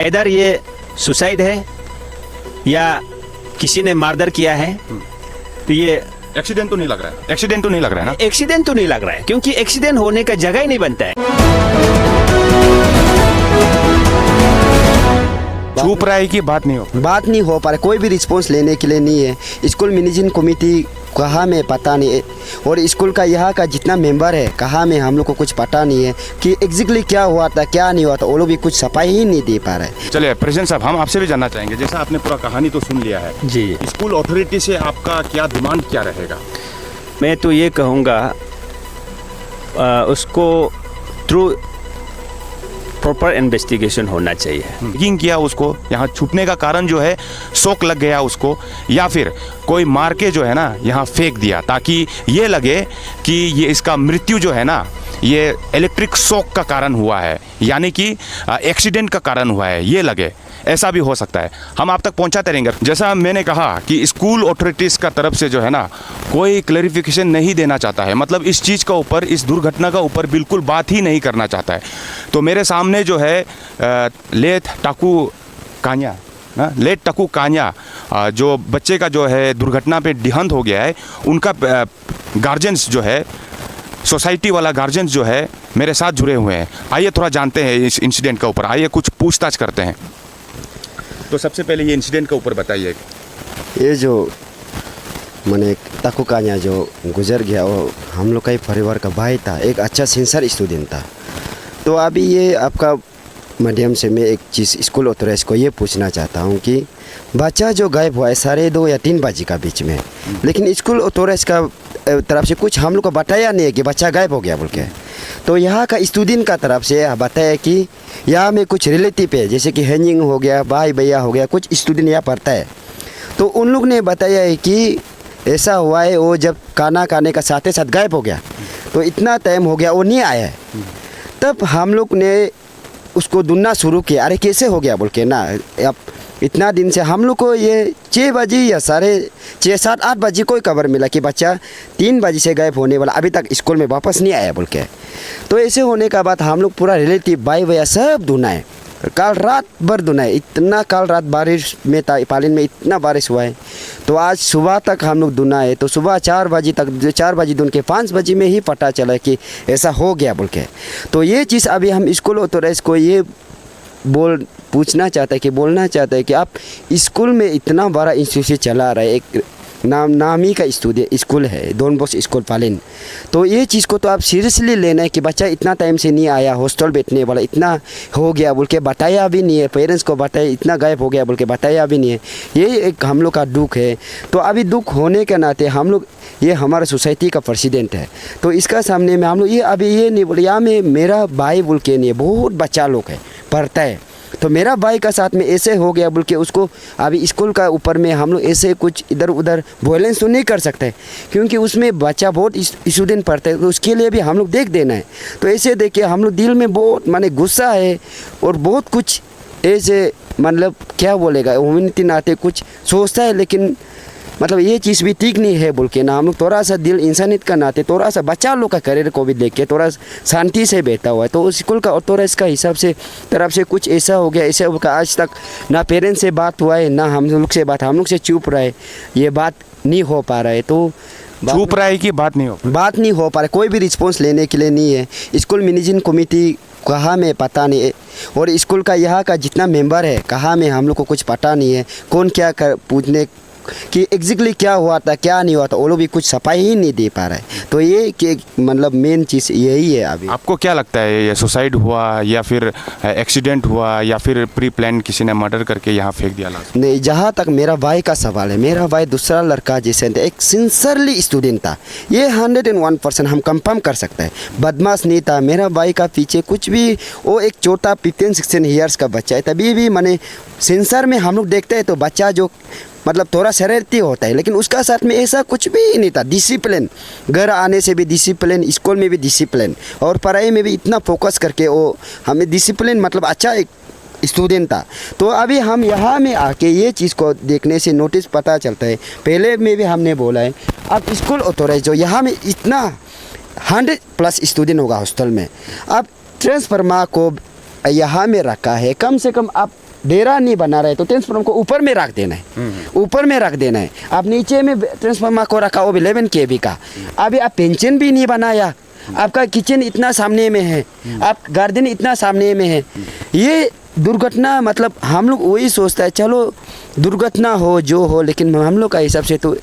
इधर ये सुसाइड है या किसी ने मर्डर किया है। तो ये एक्सीडेंट तो नहीं लग रहा है, एक्सीडेंट तो नहीं लग रहा है ना। एक्सीडेंट तो नहीं लग रहा है, क्योंकि एक्सीडेंट होने का जगह ही नहीं बनता है। चुप रहा है कि बात नहीं हो पा रहा, कोई भी रिस्पॉन्स लेने के लिए नहीं है। स्कूल मैनेजमेंट कमेटी कहाँ में पता नहीं है, और स्कूल का यहाँ का जितना मेंबर है कहाँ में हम लोग को कुछ पता नहीं है कि एग्जैक्टली क्या हुआ था क्या नहीं हुआ था। वो लोग भी कुछ सफाई ही नहीं दे पा रहे। चलिए प्रेसिडेंट साहब, हम आपसे भी जानना चाहेंगे, जैसा आपने पूरा कहानी तो सुन लिया है जी, स्कूल अथॉरिटी से आपका क्या डिमांड क्या रहेगा? मैं तो ये कहूँगा उसको थ्रू प्रॉपर इन्वेस्टिगेशन होना चाहिए। चेकिंग किया उसको, यहाँ छुपने का कारण जो है शौक लग गया उसको, या फिर कोई मार के जो है ना यहाँ फेंक दिया ताकि ये लगे कि ये इसका मृत्यु जो है ना ये इलेक्ट्रिक शॉक का कारण हुआ है, यानी कि एक्सीडेंट का कारण हुआ है, ये लगे। ऐसा भी हो सकता है, हम आप तक पहुंचाते रहेंगे। जैसा मैंने कहा कि स्कूल अथॉरिटीज़ का तरफ से जो है ना कोई क्लैरिफिकेशन नहीं देना चाहता है, मतलब इस चीज़ का ऊपर, इस दुर्घटना का ऊपर बिल्कुल बात ही नहीं करना चाहता है। तो मेरे सामने जो है लेट टकू कान्या जो बच्चे का जो है दुर्घटना पे देहांत हो गया है, उनका गार्जियंस जो है, सोसाइटी वाला गार्जियंस जो है मेरे साथ जुड़े हुए हैं। आइए थोड़ा जानते हैं इस इंसिडेंट का ऊपर, आइए कुछ पूछताछ करते हैं। तो सबसे पहले ये इंसिडेंट के ऊपर बताइए। ये जो मैंने ताकू कान्या जो गुजर गया वो हम लोग का ही परिवार का भाई था, एक अच्छा सिंसियर स्टूडेंट था। तो अभी ये आपका माध्यम से मैं एक चीज़ स्कूल अथॉरिटीज़ को ये पूछना चाहता हूँ कि बच्चा जो गायब हुआ है 2:30 या 3 बजे का बीच में, लेकिन स्कूल अथॉरिटीज़ का तरफ से कुछ हम लोग को बताया नहीं है कि बच्चा गायब हो गया बोल के। तो यहाँ का स्टूडेंट का तरफ से बताया कि यहाँ में कुछ रिलेटिव है, जैसे कि हैंगिंग हो गया, भाई भैया हो गया, कुछ स्टूडेंट यहाँ पढ़ता है। तो उन लोग ने बताया है कि ऐसा हुआ है, वो जब खाना खाने का साथ ही साथ गायब हो गया, तो इतना टाइम हो गया वो नहीं आया है। तब हम लोग ने उसको ढूंढना शुरू किया, अरे कैसे हो गया बोल के ना। अब इतना दिन से हम लोग को ये 6 बजे या 6:30 7 8 बजे कोई खबर मिला कि बच्चा 3 बजे से गायब होने वाला, अभी तक स्कूल में वापस नहीं आया बोल के। तो ऐसे होने का बाद हम लोग पूरा रिलेटिव भाई भैया सब ढूंढा है, कल रात भर ढूंढा है। इतना कल रात बारिश में था, पालिन में इतना बारिश हुआ है, तो आज सुबह तक हम लोग ढूंढा है। तो सुबह 4 बजे तक, 4 बजे ढूंढ के 5 बजे में ही पता चला कि ऐसा हो गया बोल के। तो ये चीज़ अभी हम स्कूल अथॉरिटीज़ को ये पूछना चाहता है कि बोलना चाहता है कि आप स्कूल में इतना बड़ा इंस्टीट्यूशन चला रहे, एक नामी का स्कूल है डॉन बॉस्क स्कूल पालिन। तो ये चीज़ को तो आप सीरियसली लेना है कि बच्चा इतना टाइम से नहीं आया, हॉस्टल बैठने वाला, इतना हो गया बोल के बताया भी नहीं है, पेरेंट्स को बताया इतना गायब हो गया बोल के बताया भी नहीं है। ये एक हम लोग का दुख है। तो अभी दुख होने के नाते हम लोग, ये हमारा सोसाइटी का प्रेसिडेंट है, तो इसका सामने में हम लोग ये अभी ये नहीं बोले, यहाँ में मेरा भाई बोल के नहीं, बहुत बच्चा लोग है पढ़ता है, तो मेरा भाई का साथ में ऐसे हो गया बोल के उसको अभी स्कूल का ऊपर में हम लोग ऐसे कुछ इधर उधर वायलेंस तो नहीं कर सकते, क्योंकि उसमें बच्चा बहुत स्टूडेंट पढ़ता है, तो उसके लिए भी हम लोग देख देना है। तो ऐसे देख के हम लोग दिल में बहुत माने गुस्सा है, और बहुत कुछ ऐसे मतलब क्या बोलेगा ह्यूमैनिटी नाते कुछ सोचता है, लेकिन मतलब ये चीज़ भी ठीक नहीं है बोल के ना। हम लोग थोड़ा सा दिल इंसानियत का नाते थोड़ा सा बच्चा लोग का करियर को भी देख के थोड़ा शांति से बैठा हुआ है। तो स्कूल का अथॉरिटीज़ का हिसाब से तरफ से कुछ ऐसा हो गया, ऐसा होगा, आज तक ना पेरेंट्स से बात हुआ है ना हम लोग से बात, हम लोग से चुप रहे, ये बात नहीं हो पा रहा है। तो चुप रहा है कि बात नहीं हो पा रहा, कोई भी रिस्पॉन्स लेने के लिए नहीं है। स्कूल मैनेजमेंट कमेटी कहाँ में पता नहीं है, और स्कूल का यहाँ का जितना मेंबर है कहाँ में हम लोग को कुछ पता नहीं है, कौन क्या पूछने कि एग्जैक्टली क्या हुआ था क्या नहीं हुआ था, वो लोग भी कुछ सफाई ही नहीं दे पा रहा है। तो ये कि मतलब मेन चीज़ यही है। अभी आपको क्या लगता है, ये सुसाइड हुआ या फिर एक्सीडेंट हुआ या फिर प्री प्लान किसी ने मर्डर करके यहाँ फेंक दिया? नहीं, जहाँ तक मेरा भाई का सवाल है, मेरा भाई दूसरा लड़का जैसे एक सिंसियरली स्टूडेंट था, ये 101% हम कंफर्म कर सकते हैं, बदमाश नहीं था। मेरा भाई का पीछे कुछ भी, वो एक छोटा 15-16 ईयर्स का बच्चा है, तभी भी मैंने सेंसर में हम लोग देखते हैं तो बच्चा जो मतलब थोड़ा शरारती होता है, लेकिन उसका साथ में ऐसा कुछ भी नहीं था। डिसिप्लिन, घर आने से भी डिसिप्लिन, स्कूल में भी डिसिप्लिन, और पढ़ाई में भी इतना फोकस करके वो हमें डिसिप्लिन मतलब अच्छा एक स्टूडेंट था। तो अभी हम यहाँ में आके ये चीज़ को देखने से नोटिस पता चलता है, पहले में भी हमने बोला है, अब स्कूल अथॉरिटी जो यहाँ में इतना 100+ स्टूडेंट होगा हॉस्टल में, अब ट्रांसफार्मा को यहाँ में रखा है, कम से कम आप डेरा नहीं बना रहे तो ट्रांसफार्मर को ऊपर में रख देना है, ऊपर में रख देना है। आप नीचे में ट्रांसफार्मर को रखा वो 11 kV का। अभी आप पेंशन भी नहीं बनाया, आपका किचन इतना सामने में है, आप गार्डन इतना सामने में है। ये दुर्घटना मतलब हम लोग वही सोचता है चलो दुर्घटना हो जो हो, लेकिन हम लोग का हिसाब से तो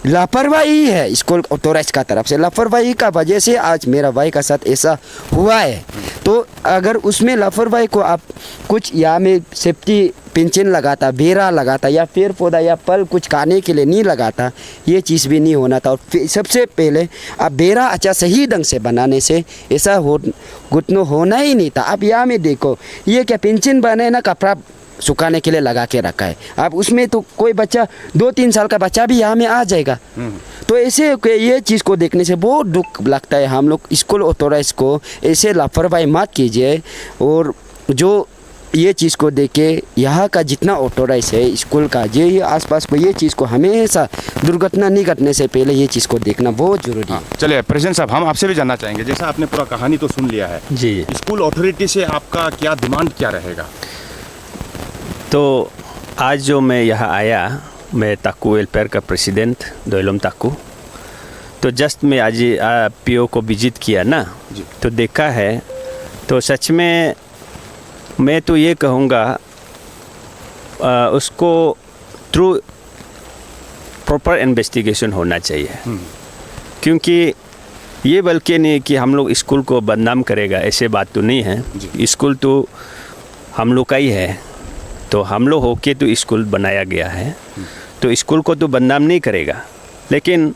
लापरवाही है स्कूल अथॉरिटी का तरफ से। लापरवाही का वजह से आज मेरा भाई का साथ ऐसा हुआ है। तो अगर उसमें लापरवाही को आप कुछ या में सेफ्टी पेंशन लगाता, बेरा लगाता या पेड़ पौधा या पल कुछ खाने के लिए नहीं लगाता, ये चीज़ भी नहीं होना था। और सबसे पहले आप बेरा अच्छा सही ढंग से बनाने से ऐसा घुटना होना ही नहीं था। आप यहाँ में देखो ये क्या पेंशन बने ना कपड़ा सुखाने के लिए लगा के रखा है, आप उसमें तो कोई बच्चा 2-3 साल का बच्चा भी यहाँ में आ जाएगा। तो ऐसे ये चीज़ को देखने से बहुत दुख लगता है। हम लोग स्कूल अथॉरिटी को ऐसे लापरवाही मत कीजिए, और जो ये चीज़ को देख के यहाँ का जितना अथॉरिटी है स्कूल का ये आसपास को ये चीज़ को हमेशा दुर्घटना नहीं घटने से पहले ये चीज़ को देखना बहुत ज़रूरी है। चलिए प्रेसिडेंट साहब, हम आपसे भी जानना चाहेंगे, जैसा आपने पूरा कहानी तो सुन लिया है जी। स्कूल अथॉरिटी से आपका क्या डिमांड क्या रहेगा? तो आज जो मैं यहाँ आया, मैं ताकू वेलफेयर का प्रेसिडेंट दोयलोम ताकू, तो जस्ट मैं आज पीओ को विजिट किया ना, तो देखा है तो सच में मैं तो ये कहूँगा उसको थ्रू प्रॉपर इन्वेस्टिगेशन होना चाहिए। क्योंकि ये बल्कि नहीं कि हम लोग स्कूल को बदनाम करेगा, ऐसे बात तो नहीं है। स्कूल तो हम लोग का ही है, तो हम लोग होके तो स्कूल बनाया गया है, तो स्कूल को तो बदनाम नहीं करेगा, लेकिन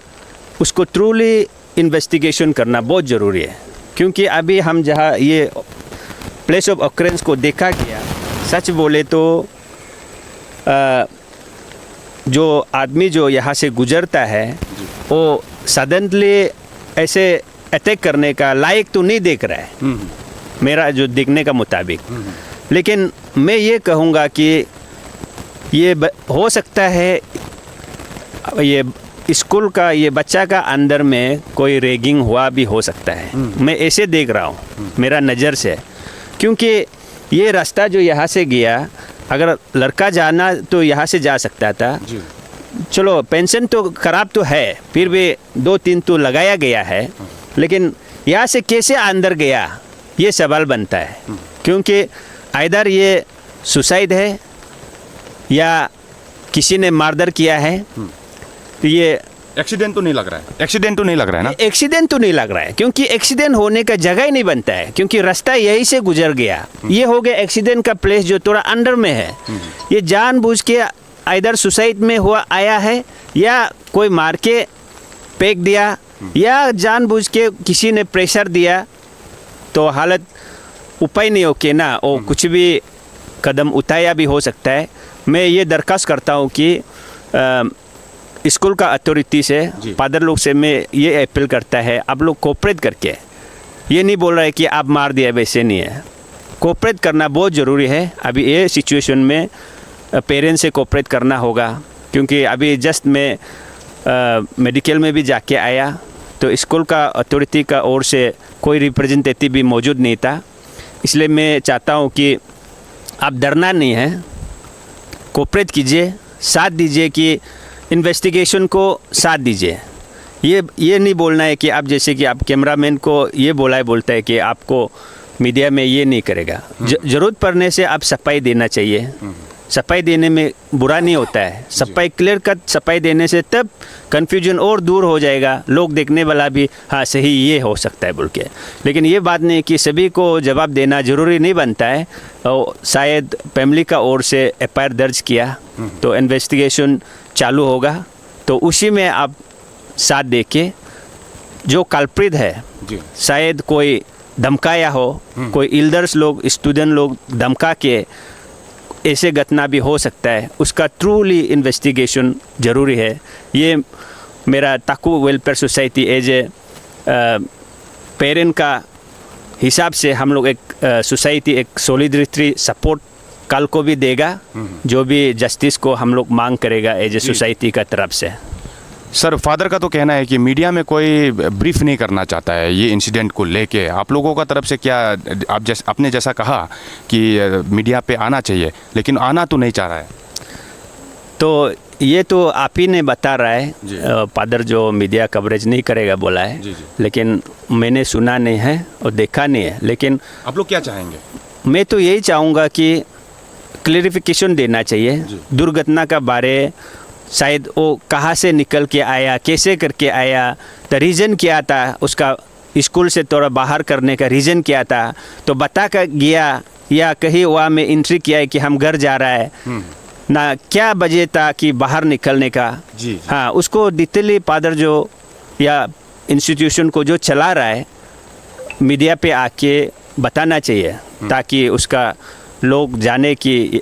उसको ट्रूली इन्वेस्टिगेशन करना बहुत ज़रूरी है। क्योंकि अभी हम जहाँ ये प्लेस ऑफ ऑकरेंस को देखा गया, सच बोले तो जो आदमी जो यहाँ से गुजरता है वो सडनली ऐसे अटैक करने का लायक तो नहीं देख रहा है, मेरा जो देखने का मुताबिक। लेकिन मैं ये कहूँगा कि ये हो सकता है ये स्कूल का ये बच्चा का अंदर में कोई रैगिंग हुआ भी हो सकता है। मैं ऐसे देख रहा हूँ मेरा नज़र से, क्योंकि ये रास्ता जो यहाँ से गया, अगर लड़का जाना तो यहाँ से जा सकता था। चलो पेंशन तो ख़राब तो है, फिर भी 2-3 तो लगाया गया है, लेकिन यहाँ से कैसे अंदर गया ये सवाल बनता है। क्योंकि आइदर ये सुसाइड है या किसी ने मारधर किया है। तो ये एक्सीडेंट तो नहीं लग रहा है, एक्सीडेंट तो नहीं लग रहा है ना? एक्सीडेंट तो नहीं लग रहा है, क्योंकि एक्सीडेंट होने का जगह ही नहीं बनता है, क्योंकि रास्ता यही से गुजर गया। ये हो गया एक्सीडेंट का प्लेस जो थोड़ा अंडर में है। ये जानबूझ के आइदर सुसाइड में हुआ आया है, या कोई मार के फेंक दिया, या जानबूझ के किसी ने प्रेशर दिया, तो हालत उपाय नहीं होके ना वो कुछ भी कदम उठाया भी हो सकता है। मैं ये दरख्वास्त करता हूँ कि स्कूल का अथॉरिटी से, फादर लोग से मैं ये अपील करता है, आप लोग कोऑपरेट करके, ये नहीं बोल रहा है कि आप मार दिया, वैसे नहीं है, कोऑपरेट करना बहुत ज़रूरी है। अभी ये सिचुएशन में पेरेंट्स से कोऑपरेट करना होगा। क्योंकि अभी जस्ट मैं मेडिकल में भी जाके आया, तो स्कूल का अथॉरिटी का ओर से कोई रिप्रेजेंटेटिव भी मौजूद नहीं था। इसलिए मैं चाहता हूँ कि आप डरना नहीं है, कोऑपरेट कीजिए, साथ दीजिए, कि इन्वेस्टिगेशन को साथ दीजिए। ये नहीं बोलना है कि आप जैसे कि आप कैमरामैन को ये बोलता है कि आपको मीडिया में ये नहीं करेगा। ज़रूरत पड़ने से आप सफाई देना चाहिए। सफाई देने में बुरा नहीं होता है, सफाई क्लियर कट सफाई देने से तब कन्फ्यूजन और दूर हो जाएगा, लोग देखने वाला भी हाँ सही ये हो सकता है बोल के। लेकिन ये बात नहीं कि सभी को जवाब देना ज़रूरी नहीं बनता है। और शायद फैमिली का ओर से एफआईआर दर्ज किया तो इन्वेस्टिगेशन चालू होगा, तो उसी में आप साथ देके जो कल्प्रिट है, शायद कोई धमकाया हो, कोई एल्डर्स लोग, स्टूडेंट लोग धमका के ऐसे घटना भी हो सकता है, उसका ट्रूली इन्वेस्टिगेशन ज़रूरी है। ये मेरा ताकू welfare society as a parent का हिसाब से हम लोग एक सोसाइटी एक सॉलिडरिटी सपोर्ट कल को भी देगा, जो भी जस्टिस को हम लोग मांग करेगा एज ए सोसाइटी का तरफ से। सर फादर का तो कहना है कि मीडिया में कोई ब्रीफ नहीं करना चाहता है ये इंसिडेंट को लेके। आप लोगों का तरफ से क्या, आप आपने जैसा कहा कि मीडिया पे आना चाहिए, लेकिन आना तो नहीं चाह रहा है। तो ये तो आप ही ने बता रहा है, जी। फादर जो मीडिया कवरेज नहीं करेगा बोला है। जी, जी। लेकिन मैंने सुना नहीं है और देखा नहीं है। लेकिन आप लोग क्या चाहेंगे? मैं तो यही चाहूँगा कि क्लेरिफिकेशन देना चाहिए दुर्घटना का बारे। शायद वो कहाँ से निकल के आया, कैसे करके आया, तो रीज़न क्या था, उसका स्कूल से थोड़ा बाहर करने का रीज़न क्या था, तो बता कर गया या कहीं वहाँ में एंट्री किया है कि हम घर जा रहा है ना, क्या वजह था कि बाहर निकलने का। जी। हाँ, उसको डिटेली फादर जो या इंस्टीट्यूशन को जो चला रहा है मीडिया पे आके बताना चाहिए, ताकि उसका लोग जाने कि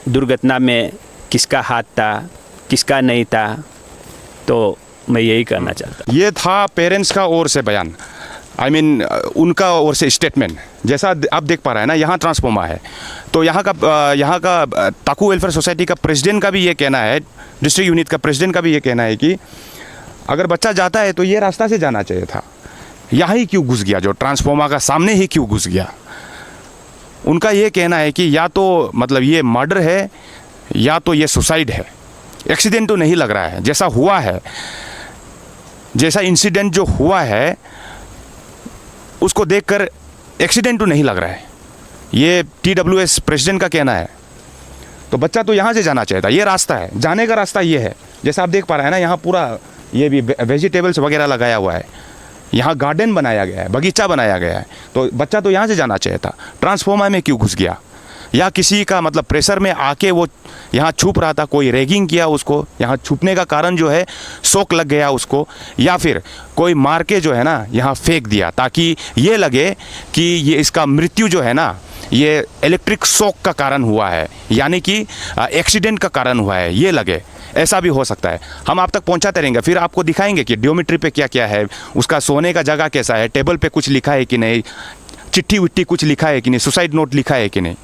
दुर्घटना में किसका हाथ था, किसका नहीं था। तो मैं यही करना चाहता। ये था पेरेंट्स का ओर से बयान, उनका ओर से स्टेटमेंट। जैसा आप देख पा रहे हैं ना, यहाँ ट्रांसफॉर्मा है, तो यहाँ का ताकू वेलफेयर सोसाइटी का प्रेसिडेंट का भी ये कहना है, डिस्ट्रिक्ट यूनिट का प्रेसिडेंट का भी ये कहना है कि अगर बच्चा जाता है तो ये रास्ता से जाना चाहिए था, यहाँ ही क्यों घुस गया, जो ट्रांसफॉर्मा का सामने ही क्यों घुस गया। उनका ये कहना है कि या तो मतलब ये मर्डर है या तो ये सुसाइड है, एक्सीडेंट तो नहीं लग रहा है। जैसा हुआ है, जैसा इंसिडेंट जो हुआ है उसको देखकर एक्सीडेंट तो नहीं लग रहा है, ये TWS प्रेसिडेंट का कहना है। तो बच्चा तो यहाँ से जाना चाहिए था, ये रास्ता है, जाने का रास्ता ये है। जैसा आप देख पा रहे हैं ना, यहाँ पूरा ये भी वेजिटेबल्स वगैरह लगाया हुआ है, यहाँ गार्डन बनाया गया है, बगीचा बनाया गया है, तो बच्चा तो यहाँ से जाना चाहिए था। ट्रांसफॉर्मर में क्यों घुस गया, या किसी का मतलब प्रेशर में आके वो यहाँ छुप रहा था, कोई रैगिंग किया उसको, यहाँ छुपने का कारण जो है शौक लग गया उसको, या फिर कोई मार के जो है ना यहाँ फेंक दिया, ताकि ये लगे कि ये इसका मृत्यु जो है ना ये इलेक्ट्रिक शॉक का कारण हुआ है, यानी कि एक्सीडेंट का कारण हुआ है, ये लगे। ऐसा भी हो सकता है। हम आप तक पहुंचाते रहेंगे, फिर आपको दिखाएंगे कि ड्योमेट्री पे क्या क्या है, उसका सोने का जगह कैसा है, टेबल पे कुछ लिखा है कि नहीं, चिट्ठी विट्ठी कुछ लिखा है कि नहीं, सुसाइड नोट लिखा है कि नहीं।